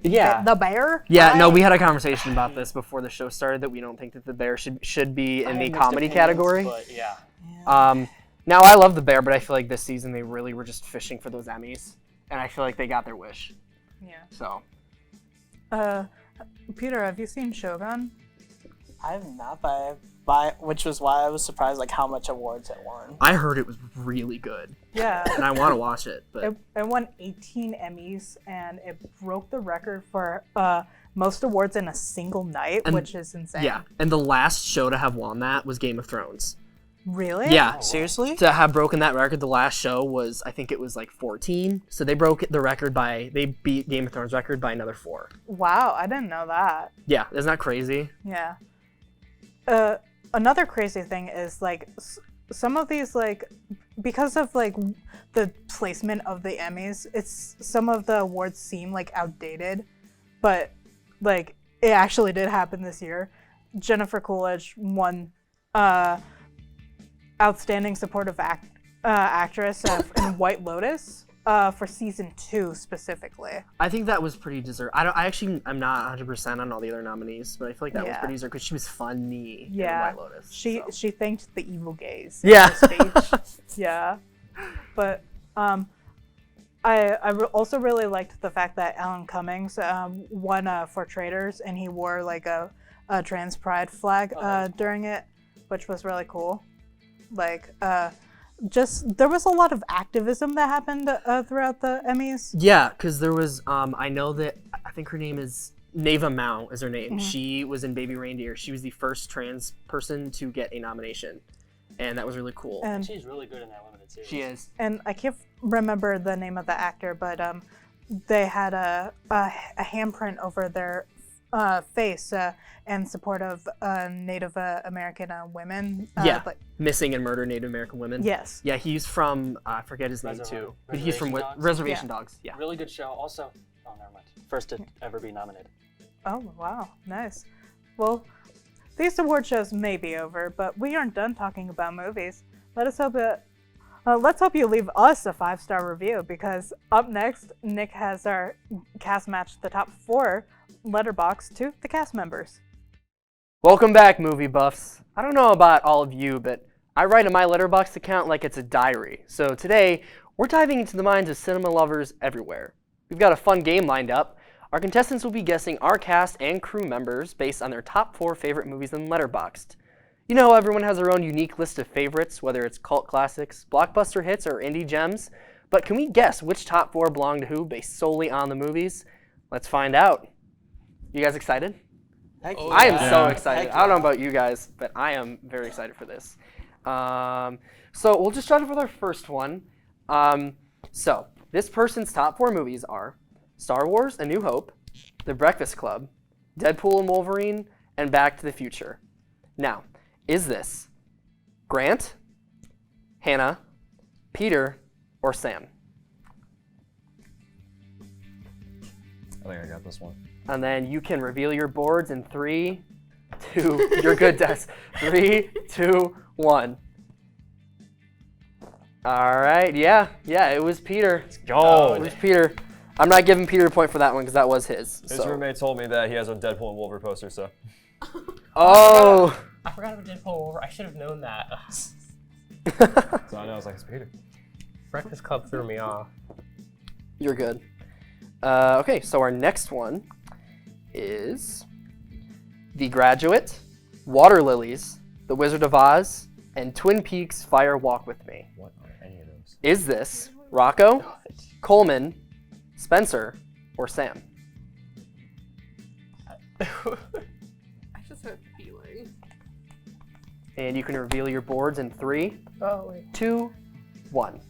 [SPEAKER 7] Yeah.
[SPEAKER 6] The Bear.
[SPEAKER 3] Yeah, no, we had a conversation about this before the show started that we don't think that The Bear should be in the comedy category.
[SPEAKER 7] But yeah.
[SPEAKER 3] Now I love The Bear, but I feel like this season they really were just fishing for those Emmys, and I feel like they got their wish.
[SPEAKER 6] Yeah.
[SPEAKER 3] So.
[SPEAKER 6] Peter, have you seen Shogun?
[SPEAKER 12] I have not, which was why I was surprised, like how much awards it won.
[SPEAKER 3] I heard it was really good.
[SPEAKER 6] Yeah.
[SPEAKER 3] And I want to watch it, but
[SPEAKER 6] It won 18 Emmys, and it broke the record for most awards in a single night, which is insane.
[SPEAKER 3] yeah. And the last show to have won that was Game of Thrones.
[SPEAKER 6] Really?
[SPEAKER 3] Yeah.
[SPEAKER 12] Seriously?
[SPEAKER 3] To have broken that record, the last show was, I think it was like 14. So they broke the record they beat Game of Thrones record by another 4.
[SPEAKER 6] Wow, I didn't know that.
[SPEAKER 3] Yeah, isn't that crazy?
[SPEAKER 6] Yeah. Another crazy thing is like some of these, like, because of like the placement of the Emmys, some of the awards seem like outdated, but like it actually did happen this year. Jennifer Coolidge won Outstanding Supportive Actress in White Lotus for season 2 specifically.
[SPEAKER 3] I think that was pretty deserved. I'm not 100% on all the other nominees, but I feel like that was pretty deserved because she was funny in White Lotus.
[SPEAKER 6] She thanked the evil gays.
[SPEAKER 3] Yeah.
[SPEAKER 6] In her speech. Yeah. But I also really liked the fact that Alan Cummings won for Traitors, and he wore like a trans pride flag during it, which was really cool. Like just there was a lot of activism that happened throughout the Emmys.
[SPEAKER 3] Yeah, because there was I know that I think her name is Neva Mao is her name. She was in Baby Reindeer. She was the first trans person to get a nomination, and that was really cool.
[SPEAKER 6] And
[SPEAKER 7] She's really good in that limited series.
[SPEAKER 3] She is.
[SPEAKER 6] And I can't remember the name of the actor, but they had a handprint over their face in support of Native American women.
[SPEAKER 3] Missing and murdered Native American women.
[SPEAKER 6] Yes.
[SPEAKER 3] Yeah, he's from I forget his name too, but he's from Reservation Dogs. Yeah.
[SPEAKER 7] Really good show. Also, oh never mind. First to ever be nominated.
[SPEAKER 6] Oh wow, nice. Well, these award shows may be over, but we aren't done talking about movies. Let's hope you leave us a 5-star review, because up next, Nick has our cast match the top 4 Letterboxd to the cast members.
[SPEAKER 3] Welcome back, movie buffs. I don't know about all of you, but I write in my Letterboxd account like it's a diary. So today, we're diving into the minds of cinema lovers everywhere. We've got a fun game lined up. Our contestants will be guessing our cast and crew members based on their top 4 favorite movies in Letterboxd. You know, everyone has their own unique list of favorites, whether it's cult classics, blockbuster hits, or indie gems. But can we guess which top 4 belong to who based solely on the movies? Let's find out. You guys excited? I am so excited. I don't know about you guys, but I am very excited for this. So we'll just start off with our first one. So this person's top 4 movies are Star Wars: A New Hope, The Breakfast Club, Deadpool and Wolverine, and Back to the Future. Now, is this Grant, Hannah, Peter, or Sam?
[SPEAKER 5] I think I got this one.
[SPEAKER 3] And then you can reveal your boards in 3, 2, you're good, Des. 3, 2, 1. All right, yeah, it was Peter. Let's
[SPEAKER 5] go.
[SPEAKER 3] It was Peter. I'm not giving Peter a point for that one because that was his.
[SPEAKER 5] His roommate told me that he has a Deadpool and Wolverine poster, so.
[SPEAKER 3] Oh.
[SPEAKER 10] I forgot about Deadpool. I should have known that.
[SPEAKER 5] So I know, I was like, it's Peter.
[SPEAKER 10] Breakfast Club threw me off.
[SPEAKER 3] You're good. Okay, so our next one is The Graduate, Water Lilies, The Wizard of Oz, and Twin Peaks Fire Walk With Me.
[SPEAKER 5] What are any of those?
[SPEAKER 3] Is this Rocco, Coleman, Spencer, or Sam?
[SPEAKER 9] I just have a feeling.
[SPEAKER 3] And you can reveal your boards in 3, 2, 1.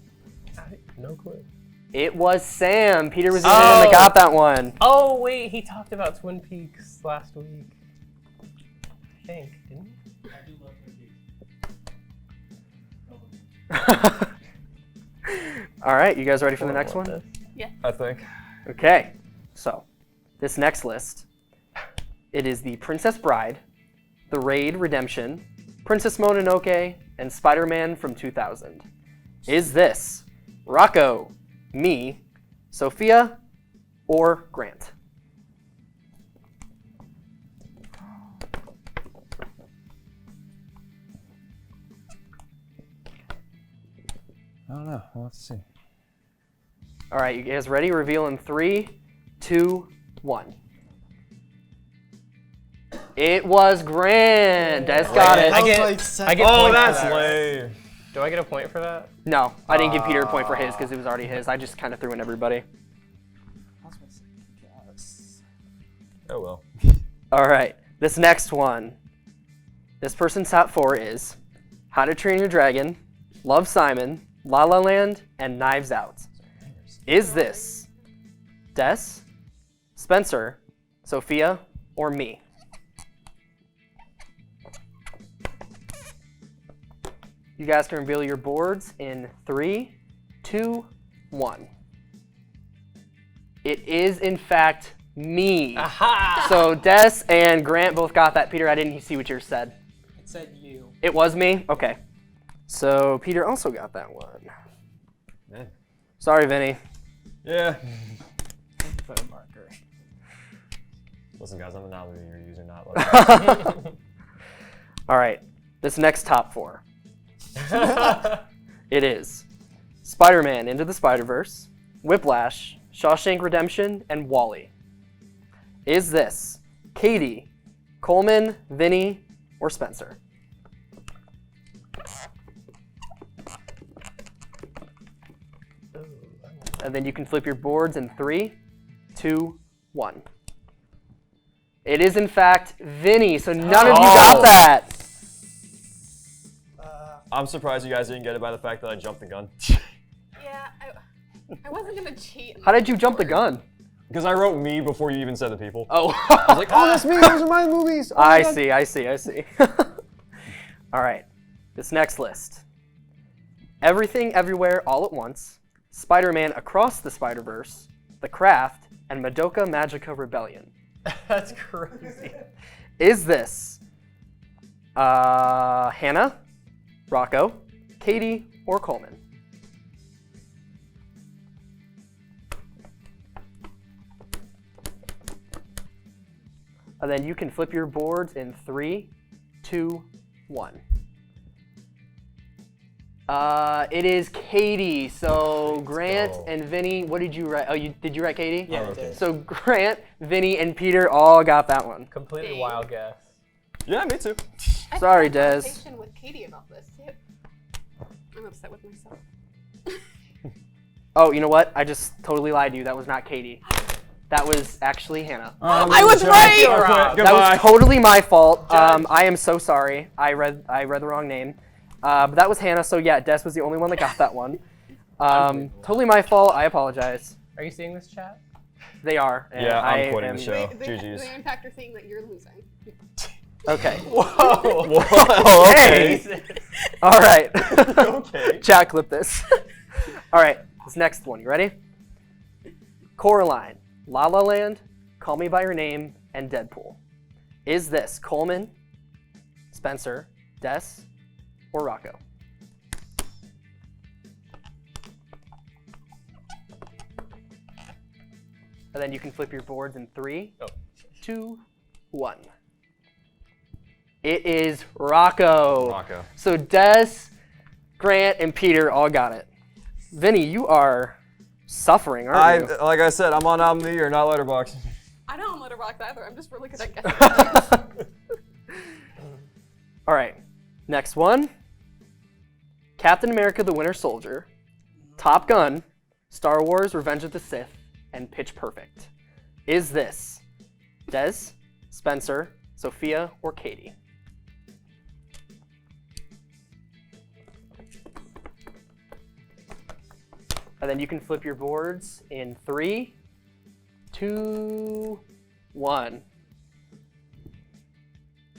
[SPEAKER 10] No clue.
[SPEAKER 3] It was Sam. Peter was the only one that got that one.
[SPEAKER 10] Oh, wait, he talked about Twin Peaks last week. I think, didn't he? I do love Twin Peaks.
[SPEAKER 3] All right, you guys ready for the next one?
[SPEAKER 9] Yeah.
[SPEAKER 5] I think.
[SPEAKER 3] Okay, so this next list, it is The Princess Bride, The Raid Redemption, Princess Mononoke, and Spider-Man from 2000. Is this Rocco, me, Sophia, or Grant?
[SPEAKER 5] I don't know. We'll have to see.
[SPEAKER 3] All right, you guys ready? Reveal in 3, 2, 1. It was Grant. Des got it.
[SPEAKER 10] I get
[SPEAKER 5] Oh, that's lame.
[SPEAKER 10] Do I get a point for that?
[SPEAKER 3] No, I didn't give Peter a point for his because it was already his. I just kind of threw in everybody.
[SPEAKER 5] Oh well.
[SPEAKER 3] All right, this next one. This person's top 4 is How to Train Your Dragon, Love, Simon, La La Land, and Knives Out. Is this Des, Spencer, Sophia, or me? You guys can reveal your boards in 3, 2, 1. It is, in fact, me.
[SPEAKER 10] Aha!
[SPEAKER 3] So Des and Grant both got that. Peter, I didn't see what yours said.
[SPEAKER 12] It said you.
[SPEAKER 3] It was me? Okay. So Peter also got that one.
[SPEAKER 5] Man.
[SPEAKER 3] Sorry, Vinny.
[SPEAKER 5] Yeah.
[SPEAKER 12] Put a marker.
[SPEAKER 5] Listen, guys, I'm a nominee. You're using not like.
[SPEAKER 3] All right. This next top 4. It is Spider-Man Into the Spider-Verse, Whiplash, Shawshank Redemption, and WALL-E. Is this Katie, Coleman, Vinny, or Spencer? And then you can flip your boards in 3, 2, 1. It is in fact Vinny. So none of you got that.
[SPEAKER 5] I'm surprised you guys didn't get it by the fact that I jumped the gun.
[SPEAKER 9] Yeah, I wasn't gonna cheat.
[SPEAKER 3] How did you jump the gun?
[SPEAKER 5] Because I wrote me before you even said the people.
[SPEAKER 3] Oh.
[SPEAKER 5] I was like, oh, that's me. Those are my movies. Oh my God.
[SPEAKER 3] I see. All right. This next list. Everything, Everywhere, All at Once, Spider-Man Across the Spider-Verse, The Craft, and Madoka Magica Rebellion.
[SPEAKER 10] That's crazy.
[SPEAKER 3] Is this Hannah, Rocco, Katie, or Coleman? And then you can flip your boards in 3, 2, 1. It is Katie. So Grant and Vinny, what did you write? Oh, did you write Katie?
[SPEAKER 12] Yeah, I did.
[SPEAKER 3] So Grant, Vinny, and Peter all got that one.
[SPEAKER 10] Completely wild guess.
[SPEAKER 5] Yeah, me too.
[SPEAKER 3] Sorry,
[SPEAKER 9] I had a
[SPEAKER 3] Des.
[SPEAKER 9] conversation with Katie about this too. I'm upset with myself.
[SPEAKER 3] Oh, you know what? I just totally lied to you. That was not Katie. That was actually Hannah.
[SPEAKER 6] I was right!
[SPEAKER 3] That was totally my fault. I am so sorry. I read the wrong name. But that was Hannah, so yeah, Des was the only one that got that one. Totally my fault. I apologize.
[SPEAKER 10] Are you seeing this chat?
[SPEAKER 3] They are. And
[SPEAKER 5] Yeah, I'm
[SPEAKER 3] I
[SPEAKER 5] quitting
[SPEAKER 3] am-
[SPEAKER 5] the show.
[SPEAKER 9] They in fact are saying that you're losing.
[SPEAKER 3] Okay.
[SPEAKER 5] Whoa.
[SPEAKER 3] Hey! All right.
[SPEAKER 5] Okay.
[SPEAKER 3] Chat, clip this. All right, this next one. You ready? Coraline, La La Land, Call Me By Your Name, and Deadpool. Is this Coleman, Spencer, Des, or Rocco? And then you can flip your boards in 3, 2, 1. It is Rocco.
[SPEAKER 5] Rocco.
[SPEAKER 3] So Des, Grant, and Peter all got it. Vinny, you are suffering, aren't you?
[SPEAKER 5] Like I said, I'm on Album of the Year, not Letterboxd.
[SPEAKER 9] I don't on Letterboxd either. I'm just really good at guessing.
[SPEAKER 3] All right, next one. Captain America: The Winter Soldier, Top Gun, Star Wars: Revenge of the Sith, and Pitch Perfect. Is this Des, Spencer, Sophia, or Katie? And then you can flip your boards in 3, 2, 1.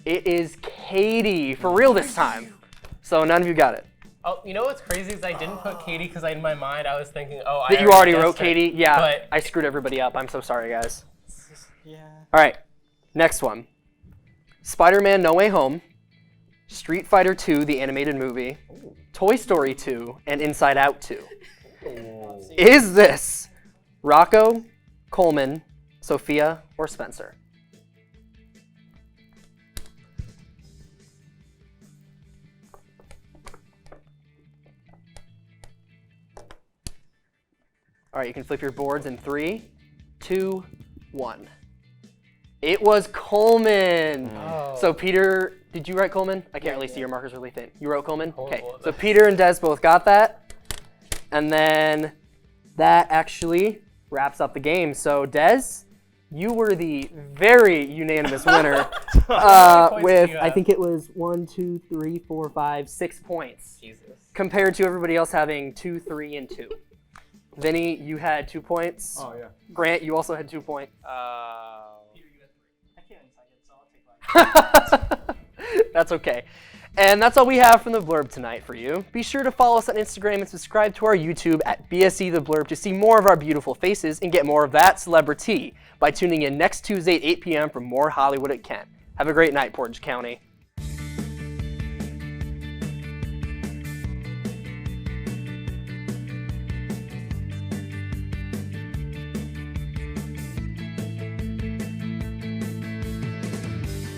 [SPEAKER 3] It is Katie, for real this time. So none of you got it.
[SPEAKER 10] Oh, you know what's crazy is I didn't put Katie because in my mind I was thinking, oh,
[SPEAKER 3] That you already wrote
[SPEAKER 10] guessed it.
[SPEAKER 3] Katie? Yeah,
[SPEAKER 10] But
[SPEAKER 3] I screwed everybody up. I'm so sorry, guys.
[SPEAKER 12] Yeah.
[SPEAKER 3] All right, next one. Spider-Man No Way Home, Street Fighter 2, the animated movie, Toy Story 2, and Inside Out 2. Is this Rocco, Coleman, Sophia, or Spencer? All right, you can flip your boards in 3, 2, 1. It was Coleman.
[SPEAKER 10] Oh.
[SPEAKER 3] So Peter, did you write Coleman? I can't really see your markers really thin. You wrote Coleman? Okay.
[SPEAKER 10] Horrible.
[SPEAKER 3] So Peter and Des both got that. And then that actually wraps up the game. So Des, you were the very unanimous winner
[SPEAKER 10] points
[SPEAKER 3] with,
[SPEAKER 10] do you
[SPEAKER 3] I
[SPEAKER 10] have?
[SPEAKER 3] think it was 1, 2, 3, 4, 5, 6 points.
[SPEAKER 10] Jesus.
[SPEAKER 3] Compared to everybody else having 2, 3, and 2. Vinny, you had 2 points.
[SPEAKER 5] Oh, yeah.
[SPEAKER 3] Grant, you also had 2 points.
[SPEAKER 12] I can't incite it, so I'll take mine.
[SPEAKER 3] That's okay. And that's all we have from the Blurb tonight for you. Be sure to follow us on Instagram and subscribe to our YouTube at BSE The Blurb to see more of our beautiful faces and get more of that celebrity by tuning in next Tuesday at 8 p.m. for more Hollywood at Kent. Have a great night, Portage County.